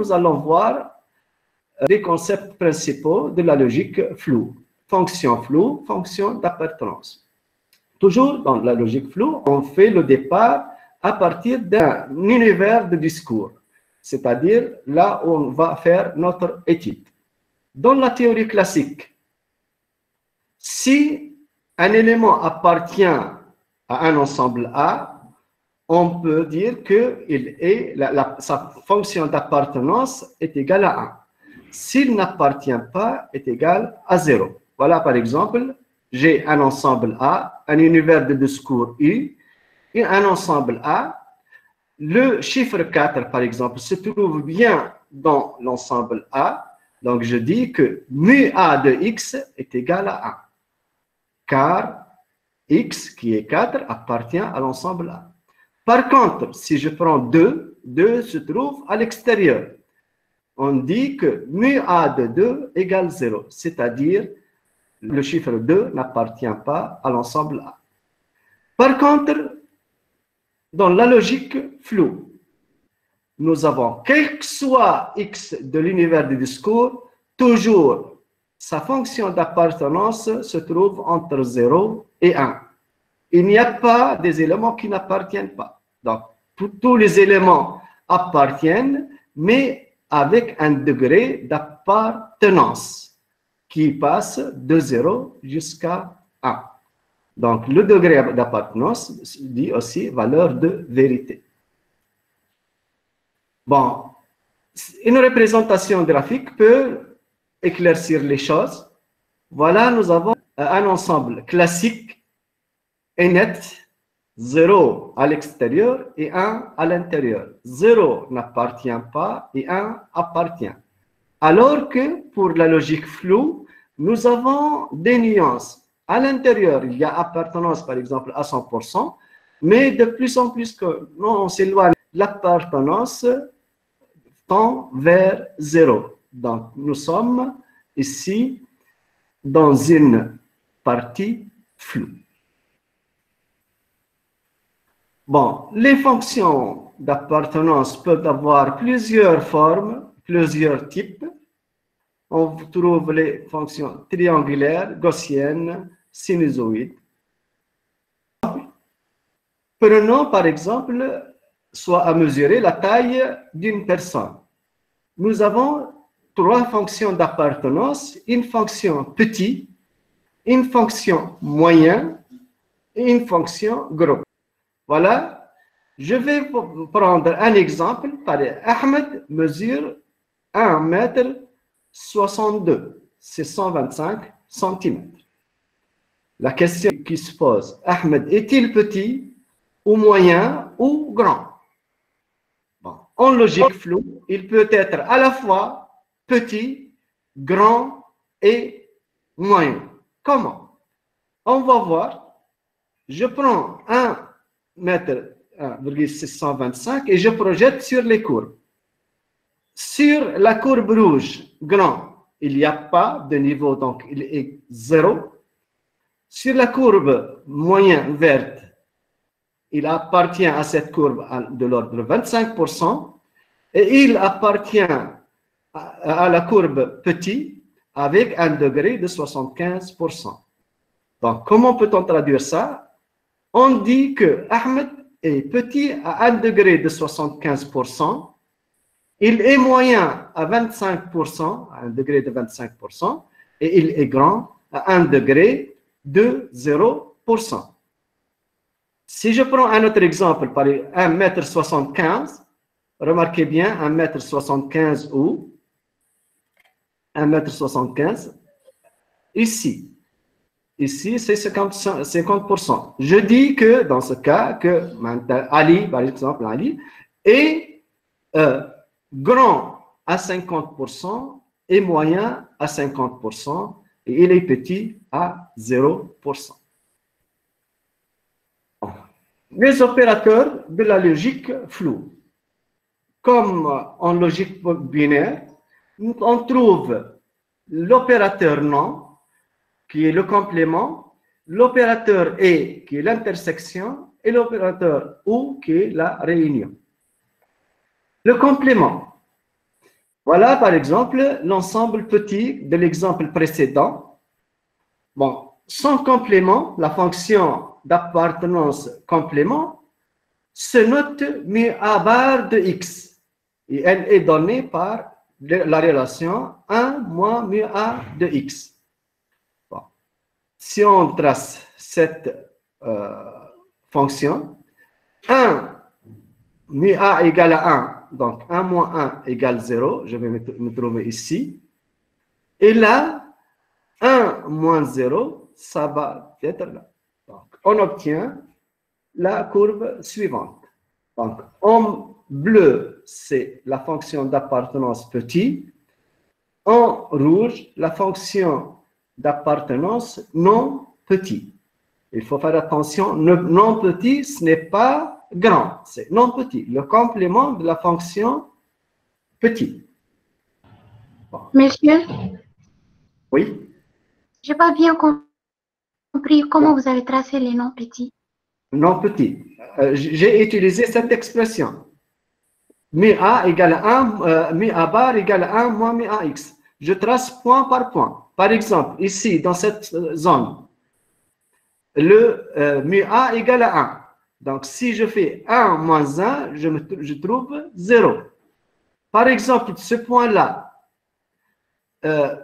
nous allons voir les concepts principaux de la logique floue. Fonction floue, fonction d'appartenance. Toujours dans la logique floue, on fait le départ à partir d'un univers de discours, c'est-à-dire là où on va faire notre étude. Dans la théorie classique, si un élément appartient à un ensemble A, on peut dire que sa fonction d'appartenance est égale à 1. S'il n'appartient pas, est égal à 0. Voilà, par exemple, j'ai un ensemble A, un univers de discours U, et un ensemble A. Le chiffre 4, par exemple, se trouve bien dans l'ensemble A. Donc, je dis que mu A de X est égal à 1. Car X, qui est 4, appartient à l'ensemble A. Par contre, si je prends 2, 2 se trouve à l'extérieur. On dit que mu A de 2 égale 0, c'est-à-dire le chiffre 2 n'appartient pas à l'ensemble A. Par contre, dans la logique floue, nous avons, quel que soit X de l'univers du discours, toujours sa fonction d'appartenance se trouve entre 0 et 1. Il n'y a pas des éléments qui n'appartiennent pas. Donc, tous les éléments appartiennent, mais avec un degré d'appartenance qui passe de 0 jusqu'à 1. Donc, le degré d'appartenance dit aussi valeur de vérité. Bon, une représentation graphique peut éclaircir les choses. Voilà, nous avons un ensemble classique et net, 0 à l'extérieur et 1 à l'intérieur. 0 n'appartient pas et 1 appartient. Alors que pour la logique floue, nous avons des nuances. À l'intérieur, il y a appartenance, par exemple, à 100%, mais de plus en plus que on s'éloigne, l'appartenance tend vers 0. Donc, nous sommes ici dans une partie floue. Bon, les fonctions d'appartenance peuvent avoir plusieurs formes, plusieurs types. On trouve les fonctions triangulaires, gaussiennes, sinusoïdes. Prenons par exemple, soit à mesurer la taille d'une personne. Nous avons trois fonctions d'appartenance, une fonction petit, une fonction moyen et une fonction gros. Voilà, je vais prendre un exemple. Ahmed mesure 1,62 m, c'est 125 cm. La question qui se pose, Ahmed est-il petit ou moyen ou grand? Bon, en logique floue, il peut être à la fois petit, grand et moyen. Comment? On va voir. Je prends 1,625 m et je projette sur les courbes. Sur la courbe rouge, grand, il n'y a pas de niveau, donc il est 0. Sur la courbe moyen verte, il appartient à cette courbe de l'ordre de 25%, et il appartient à la courbe petit avec un degré de 75%. Donc, comment peut-on traduire ça? On dit que Ahmed est petit à 1 degré de 75%, il est moyen à 25%, à 1 degré de 25%, et il est grand à 1 degré de 0%. Si je prends un autre exemple, par 1,75 m, remarquez bien 1,75 m ou 1,75 m, ici. Ici, c'est 50%. Je dis que dans ce cas, que Ali, par exemple, Ali, est grand à 50% et moyen à 50%, et il est petit à 0%. Les opérateurs de la logique floue. Comme en logique binaire, on trouve l'opérateur non, qui est le complément, l'opérateur et, qui est l'intersection, et l'opérateur ou, qui est la réunion. Le complément. Voilà, par exemple, l'ensemble petit de l'exemple précédent. Bon, son complément, la fonction d'appartenance complément, se note mu a bar de x. Et elle est donnée par la relation 1 moins mu a de x. Bon. Si on trace cette fonction, 1 mu a égale à 1, donc 1 moins 1 égale 0, je vais me trouver ici. Et là, 1 moins 0, ça va être là. Donc, on obtient la courbe suivante. Donc, en bleu, c'est la fonction d'appartenance petit. En rouge, la fonction d'appartenance non petit. Il faut faire attention, non petit, ce n'est pas grand, c'est non petit, le complément de la fonction petit. Bon. Monsieur, Oui. je n'ai pas bien compris comment vous avez tracé les noms petits. Non petit. J'ai utilisé cette expression. Mi A égale 1, mi A bar égale 1 moins mi A x. Je trace point par point. Par exemple, ici, dans cette zone, le mu A égale à 1. Donc, si je fais 1 moins 1, je trouve 0. Par exemple, ce point-là,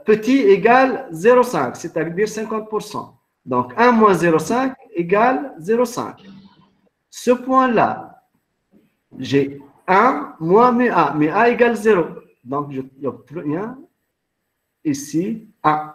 petit égale 0,5, c'est-à-dire 50%. Donc, 1 moins 0,5 égale 0,5. Ce point-là, j'ai 1 moins mu A. Mu A égale 0. Donc, j'obtiens ici 1.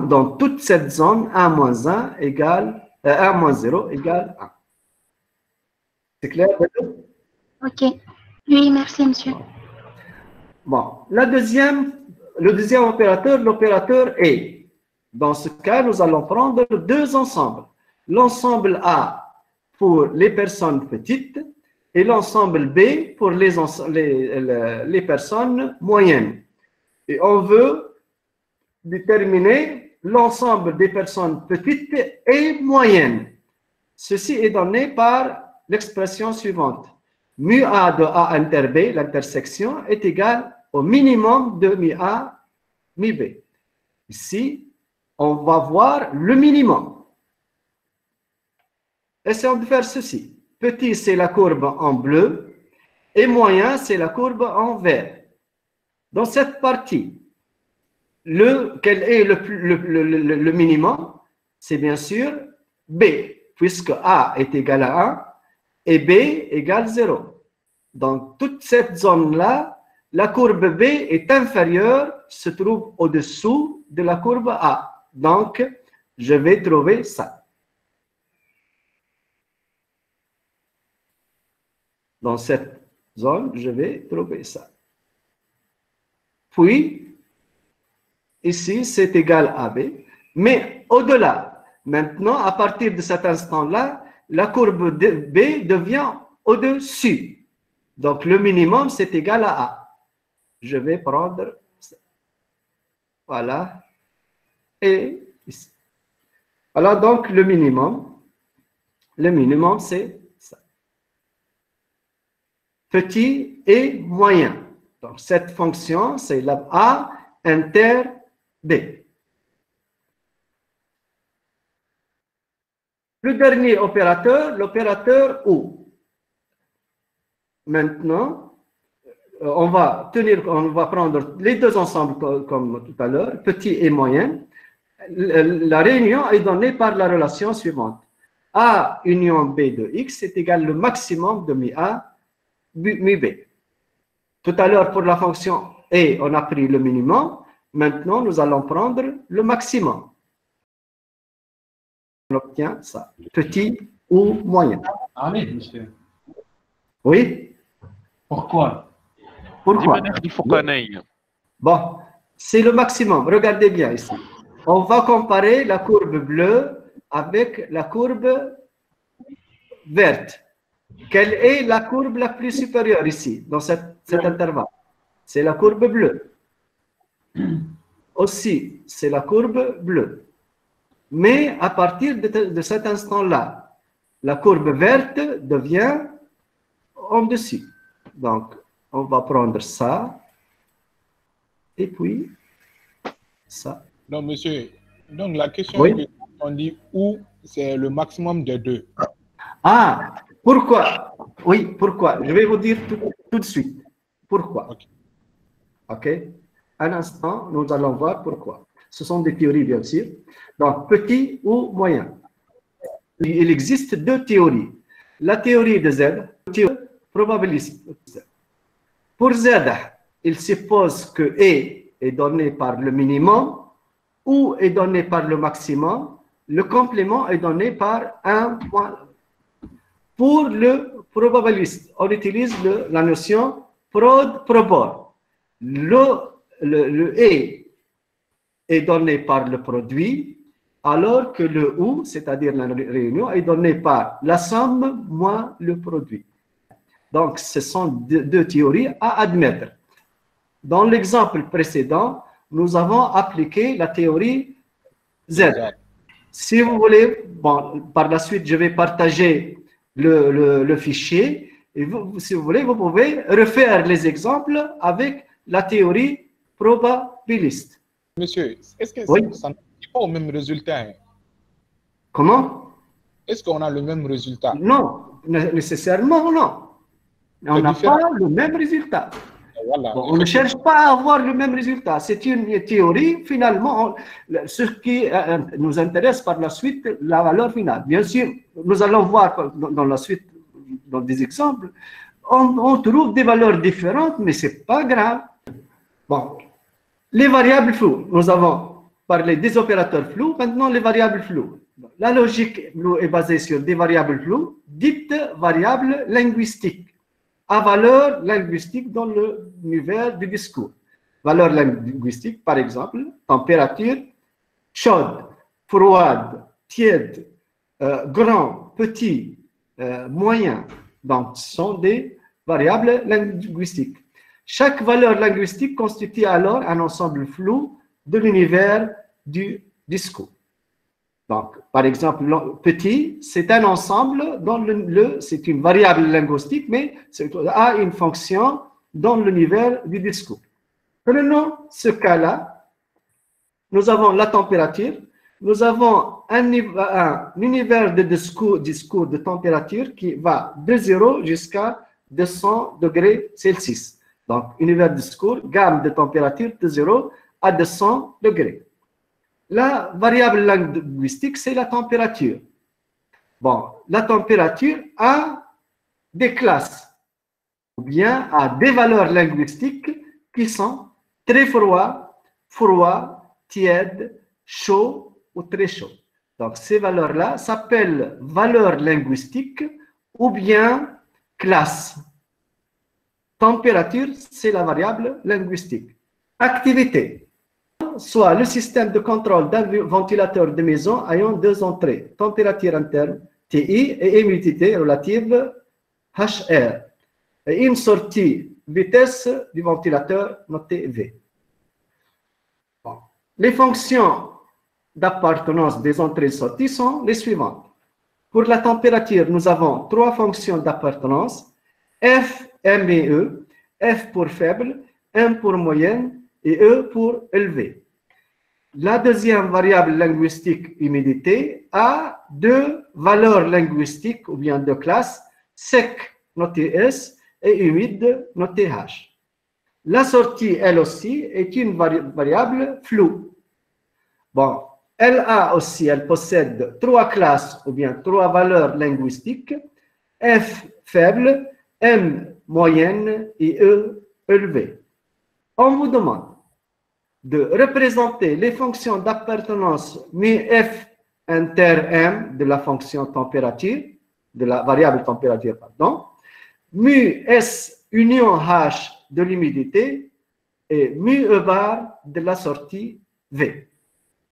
Dans toute cette zone, 1 moins 1 égale 1 moins 0 égale 1. C'est clair? Ok. Oui, merci, monsieur. Bon, le deuxième opérateur, l'opérateur A. Dans ce cas, nous allons prendre deux ensembles. L'ensemble A pour les personnes petites et l'ensemble B pour les personnes moyennes. Et on veut déterminer l'ensemble des personnes petites et moyennes. Ceci est donné par l'expression suivante. Mu A de A inter B, l'intersection, est égale au minimum de mu A, mu B. Ici, on va voir le minimum. Essayons de faire ceci. Petit, c'est la courbe en bleu, et moyen, c'est la courbe en vert. Dans cette partie, quel est le minimum? C'est bien sûr B, puisque A est égal à 1 et B égale 0. Dans toute cette zone-là, la courbe B est inférieure, se trouve au-dessous de la courbe A. Donc, je vais trouver ça. Dans cette zone, je vais trouver ça. Puis, ici, c'est égal à B. Mais au-delà, maintenant, à partir de cet instant-là, la courbe B devient au-dessus. Donc, le minimum, c'est égal à A. Je vais prendre ça. Voilà. Et ici. Voilà donc le minimum. Le minimum, c'est ça. Petit et moyen. Donc, cette fonction, c'est la A inter B. Le dernier opérateur, l'opérateur OU. Maintenant, on va prendre les deux ensembles comme tout à l'heure, petit et moyen. La réunion est donnée par la relation suivante. A union B de X est égal au maximum de mu A, mu B. Tout à l'heure, pour la fonction E, on a pris le minimum. Maintenant, nous allons prendre le maximum. On obtient ça. Petit ou moyen. Allez, monsieur. Oui? Pourquoi? Pourquoi? Bon, c'est le maximum. Regardez bien ici. On va comparer la courbe bleue avec la courbe verte. Quelle est la courbe la plus supérieure ici, dans cet intervalle? C'est la courbe bleue. Aussi, c'est la courbe bleue. Mais à partir de cet instant-là, la courbe verte devient en dessus. Donc, on va prendre ça. et puis ça. Non, monsieur. Donc, la question Oui. est que on dit où c'est le maximum des deux. Ah, pourquoi? Oui, pourquoi? Je vais vous dire tout de suite. Pourquoi? Ok. OK? Un instant, nous allons voir pourquoi. Ce sont des théories, bien sûr. Donc, petit ou moyen. Il existe deux théories. La théorie de Z, théorie probabiliste. Pour Z, il suppose que E est donné par le minimum ou est donné par le maximum. Le complément est donné par un point. Pour le probabiliste, on utilise la notion prod probor. Le E est donné par le produit, alors que le OU, c'est-à-dire la réunion, est donné par la somme moins le produit. Donc, ce sont deux théories à admettre. Dans l'exemple précédent, nous avons appliqué la théorie Z. Si vous voulez, bon, par la suite, je vais partager le fichier. Et vous, si vous voulez, vous pouvez refaire les exemples avec la théorie probabiliste. Monsieur, est-ce que Oui. ça n'a pas au même résultat? Hein? Comment? Est-ce qu'on a le même résultat? Non, nécessairement non. On n'a pas le même résultat. Voilà. Bon, on ne cherche pas à avoir le même résultat. C'est une théorie, finalement, ce qui nous intéresse par la suite, la valeur finale. Bien sûr, nous allons voir dans la suite, dans des exemples, on trouve des valeurs différentes, mais ce n'est pas grave. Bon, les variables floues, nous avons parlé des opérateurs flous, maintenant les variables floues. La logique est basée sur des variables floues, dites variables linguistiques, à valeur linguistique dans l'univers du discours. Valeur linguistique, par exemple, température, chaude, froide, tiède, grand, petit, moyen. Donc, ce sont des variables linguistiques. Chaque valeur linguistique constitue alors un ensemble flou de l'univers du discours. Donc, par exemple, petit, c'est un ensemble dont c'est une variable linguistique, mais a une fonction dans l'univers du discours. Prenons ce cas-là. Nous avons la température. Nous avons un univers de discours de température qui va de 0 jusqu'à 200 degrés Celsius. Donc, univers de discours, gamme de température de 0 à 200 degrés. La variable linguistique, c'est la température. Bon, la température a des classes, ou bien a des valeurs linguistiques qui sont très froid, tiède, chaud ou très chaud. Donc, ces valeurs-là s'appellent valeurs linguistiques ou bien classes. Température, c'est la variable linguistique. Activité. Soit le système de contrôle d'un ventilateur de maison ayant deux entrées, température interne, TI, et humidité relative, HR, et une sortie, vitesse du ventilateur, notée V. Bon. Les fonctions d'appartenance des entrées et sorties sont les suivantes. Pour la température, nous avons trois fonctions d'appartenance, F, M et E, F pour faible, M pour moyenne et E pour élevé. La deuxième variable linguistique, humidité, a deux valeurs linguistiques ou bien deux classes, sec, notée S, et humide, notée H. La sortie, elle aussi, est une variable floue. Bon, elle possède trois classes ou bien trois valeurs linguistiques, F faible, M moyenne et E élevé. On vous demande de représenter les fonctions d'appartenance mu F inter M de la fonction température, de la variable température, pardon, mu S union H de l'humidité et mu E bar de la sortie V.